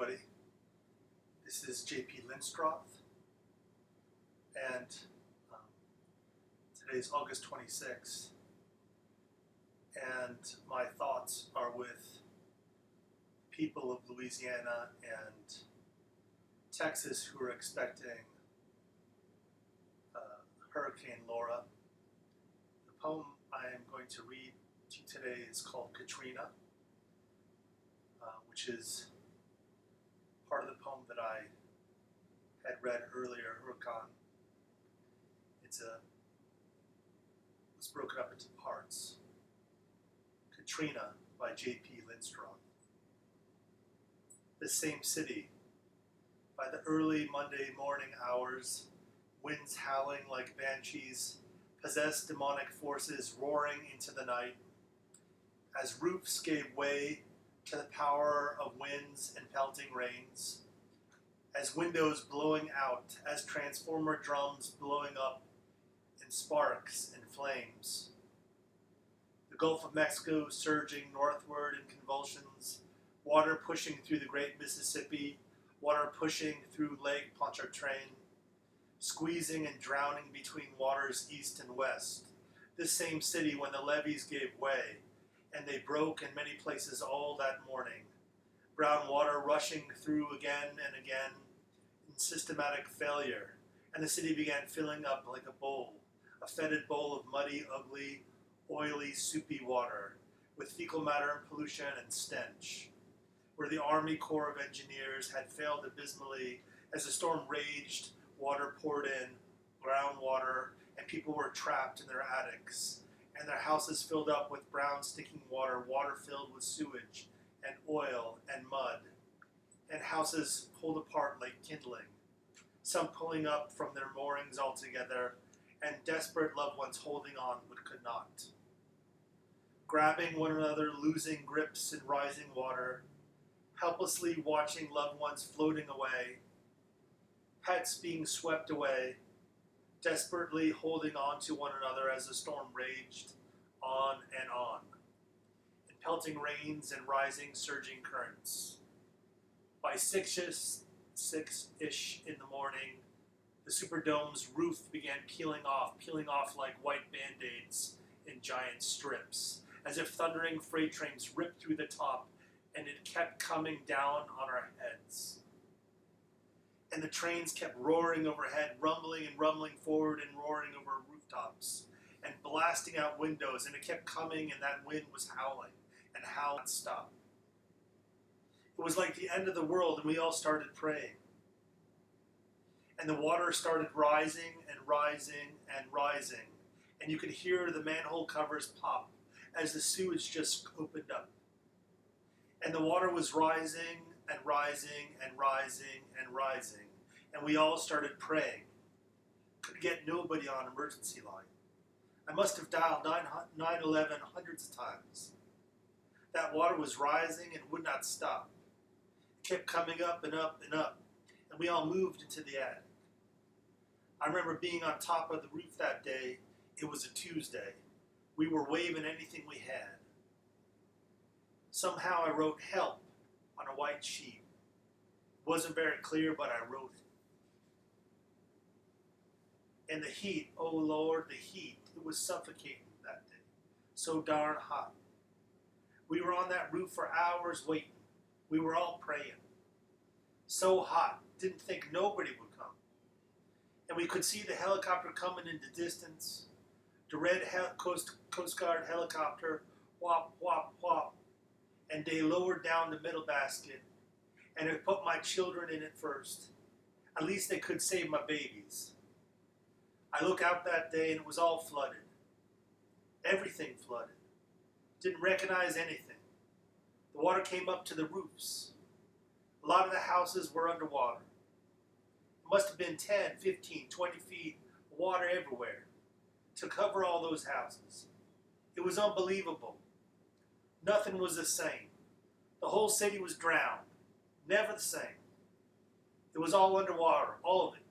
everybody. This is JP Linstroth, and today's August 26th, and my thoughts are with people of Louisiana and Texas who are expecting Hurricane Laura. The poem I am going to read to you today is called Katrina, which is part of the poem that I had read earlier, Huracan. It was broken up into parts. Katrina by J.P. Linstroth. This same city, by the early Monday morning hours, winds howling like banshees, possessed demonic forces roaring into the night, as roofs gave way to the power of winds and pelting rains, as windows blowing out, as transformer drums blowing up in sparks and flames. The Gulf of Mexico surging northward in convulsions, water pushing through the great Mississippi, water pushing through Lake Pontchartrain, squeezing and drowning between waters east and west. This same city when the levees gave way, and they broke in many places all that morning. Brown water rushing through again and again in systematic failure, and the city began filling up like a bowl, a fetid bowl of muddy, ugly, oily, soupy water, with fecal matter and pollution and stench, where the Army Corps of Engineers had failed abysmally as the storm raged. Water poured in, brown water, and people were trapped in their attics, and their houses filled up with brown stinking water, water filled with sewage and oil and mud, and houses pulled apart like kindling, some pulling up from their moorings altogether, and desperate loved ones holding on but could not. Grabbing one another, losing grips in rising water, helplessly watching loved ones floating away, pets being swept away, desperately holding on to one another as the storm raged on and on, in pelting rains and rising, surging currents. By six-ish in the morning, the Superdome's roof began peeling off like white Band-Aids in giant strips, as if thundering freight trains ripped through the top, and it kept coming down on our heads. And the trains kept roaring overhead, rumbling and rumbling forward and roaring over rooftops and blasting out windows, and it kept coming, and that wind was howling and howling stop. It was like the end of the world, and we all started praying. And the water started rising and rising and rising, and you could hear the manhole covers pop as the sewage just opened up. And the water was rising and rising and rising and rising, and we all started praying. Could get nobody on emergency line. I must have dialed 911 hundreds of times. That water was rising and would not stop. It kept coming up and up and up, and we all moved into the attic. I remember being on top of the roof that day. It was a Tuesday. We were waving anything we had. Somehow I wrote help on a white sheet. It wasn't very clear, but I wrote it. And the heat, oh Lord, the heat, it was suffocating that day. So darn hot. We were on that roof for hours waiting. We were all praying. So hot, didn't think nobody would come. And we could see the helicopter coming in the distance. The red Coast Guard helicopter, whop, whop, whop. And they lowered down the middle basket, and it put my children in it first. At least they could save my babies. I look out that day, and it was all flooded. Everything flooded. Didn't recognize anything. The water came up to the roofs. A lot of the houses were underwater. It must have been 10, 15, 20 feet of water everywhere to cover all those houses. It was unbelievable. Nothing was the same. The whole city was drowned. Never the same. It was all underwater, all of it.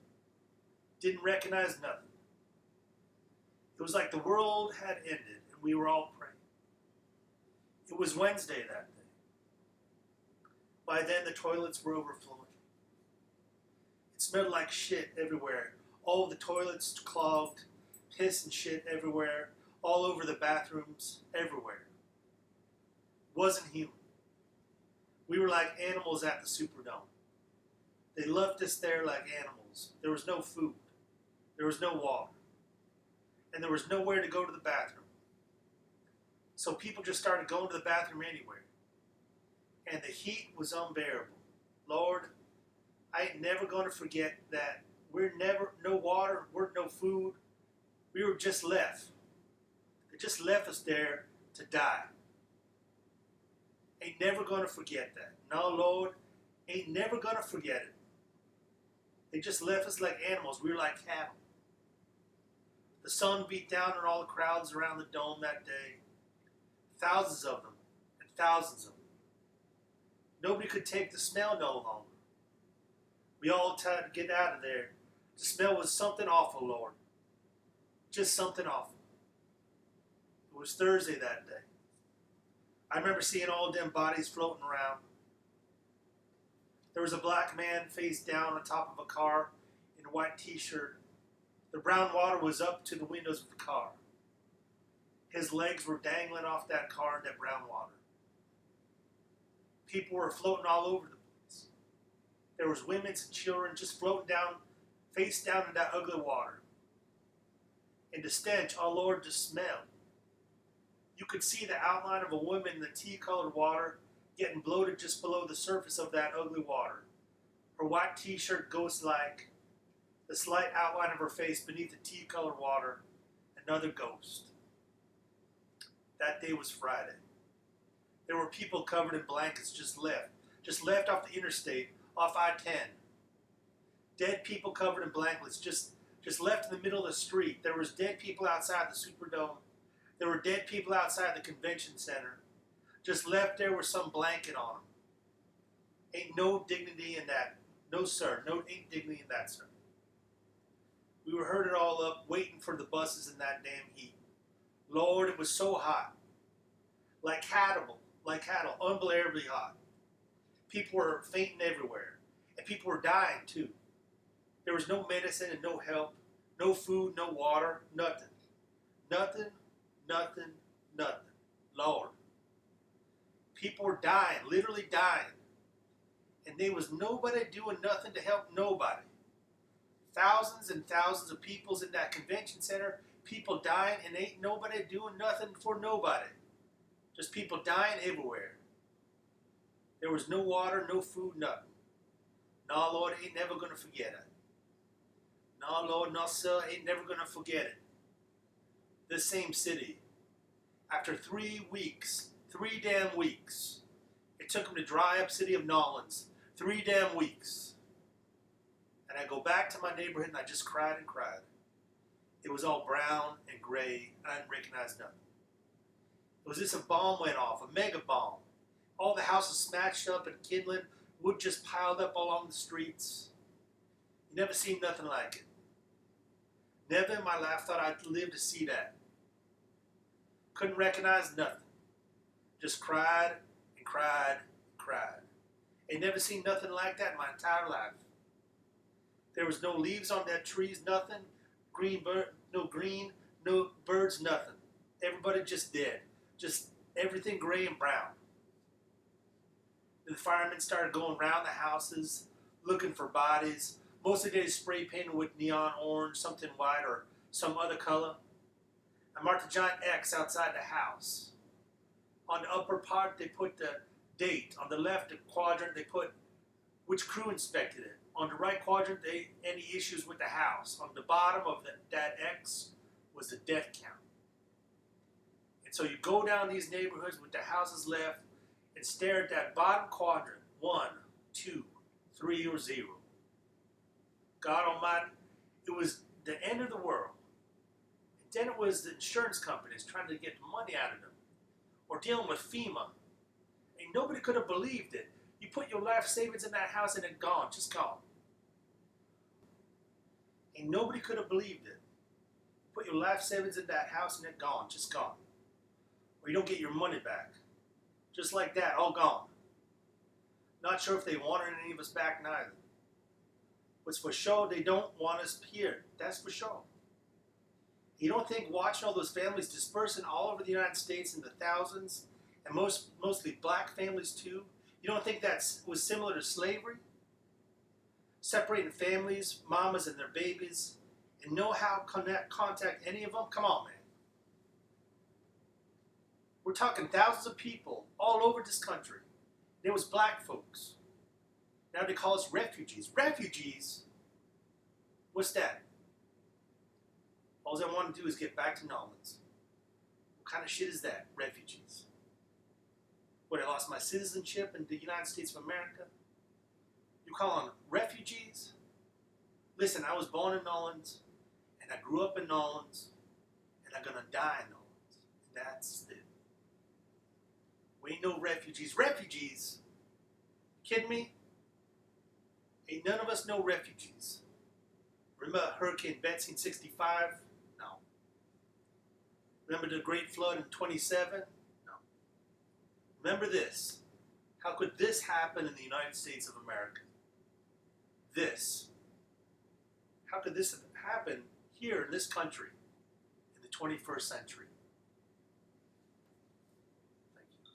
Didn't recognize nothing. It was like the world had ended and we were all praying. It was Wednesday that day. By then, the toilets were overflowing. It smelled like shit everywhere. All the toilets clogged, piss and shit everywhere, all over the bathrooms, everywhere. It wasn't human. We were like animals at the Superdome. They left us there like animals. There was no food. There was no water. And there was nowhere to go to the bathroom. So people just started going to the bathroom anywhere. And the heat was unbearable. Lord, I ain't never going to forget that. No water, we're no food. We were just left. They just left us there to die. Ain't never going to forget that. No, Lord, ain't never going to forget it. They just left us like animals. We were like cattle. The sun beat down on all the crowds around the dome that day. Thousands of them, and thousands of them. Nobody could take the smell no longer. We all tried to get out of there. The smell was something awful, Lord. Just something awful. It was Thursday that day. I remember seeing all them bodies floating around. There was a black man face down on top of a car in a white t-shirt. The brown water was up to the windows of the car. His legs were dangling off that car in that brown water. People were floating all over the place. There was women and children just floating down, face down in that ugly water. And the stench, oh Lord, the smell. You could see the outline of a woman in the tea-colored water getting bloated just below the surface of that ugly water. Her white t-shirt ghost-like, the slight outline of her face beneath the tea-colored water, another ghost. That day was Friday. There were people covered in blankets just left off the interstate, off I-10. Dead people covered in blankets, just left in the middle of the street. There was dead people outside the Superdome. There were dead people outside the convention center, just left there with some blanket on them. Ain't no dignity in that. No, sir. No, ain't dignity in that, sir. We were herded all up, waiting for the buses in that damn heat. Lord, it was so hot. Like cattle, unbelievably hot. People were fainting everywhere. And people were dying, too. There was no medicine and no help, no food, no water, nothing. Nothing. Lord. People were dying, literally dying. And there was nobody doing nothing to help nobody. Thousands and thousands of peoples in that convention center, people dying, and ain't nobody doing nothing for nobody. Just people dying everywhere. There was no water, no food, nothing. No, Lord, ain't never going to forget it. No, Lord, no, sir, ain't never going to forget it. This same city, after 3 weeks, 3 damn weeks, it took them to dry up city of Nolans. 3 damn weeks. And I go back to my neighborhood and I just cried and cried. It was all brown and gray. I didn't recognize nothing. It was just a bomb went off, a mega bomb. All the houses smashed up and kindling, wood just piled up along the streets. You never seen nothing like it. Never in my life thought I'd live to see that. Couldn't recognize nothing. Just cried and cried and cried. Ain't never seen nothing like that in my entire life. There was no leaves on that trees, nothing. No birds, nothing. Everybody just dead. Just everything gray and brown. The firemen started going around the houses, looking for bodies. Most of the day spray painted with neon orange, something white, or some other color. I marked a giant X outside the house. On the upper part, they put the date. On the left quadrant, they put which crew inspected it. On the right quadrant, any issues with the house. On the bottom of that X was the death count. And so you go down these neighborhoods with the houses left and stare at that bottom quadrant. 1, 2, 3, or 0. God Almighty, it was the end of the world. And then it was the insurance companies trying to get money out of them. Or dealing with FEMA. And nobody could have believed it. You put your life savings in that house and it's gone, just gone. And nobody could have believed it. Put your life savings in that house and it's gone, just gone. Or you don't get your money back. Just like that, all gone. Not sure if they wanted any of us back neither. But for sure, they don't want us here. That's for sure. You don't think watching all those families dispersing all over the United States in the thousands, and mostly black families too, you don't think that was similar to slavery? Separating families, mamas and their babies, and know how to contact any of them? Come on, man. We're talking thousands of people all over this country. There was black folks. Now they call us refugees. Refugees? What's that? All I want to do is get back to Nolans. What kind of shit is that? Refugees. What, I lost my citizenship in the United States of America? You call them refugees? Listen, I was born in Nolans, and I grew up in Nolans, and I'm gonna die in Nolans. And that's it. We ain't no refugees. Refugees? You kidding me? Ain't none of us no refugees. Remember Hurricane Betsy in 65? No. Remember the Great Flood in 27? No. Remember this. How could this happen in the United States of America? This. How could this happen here in this country in the 21st century?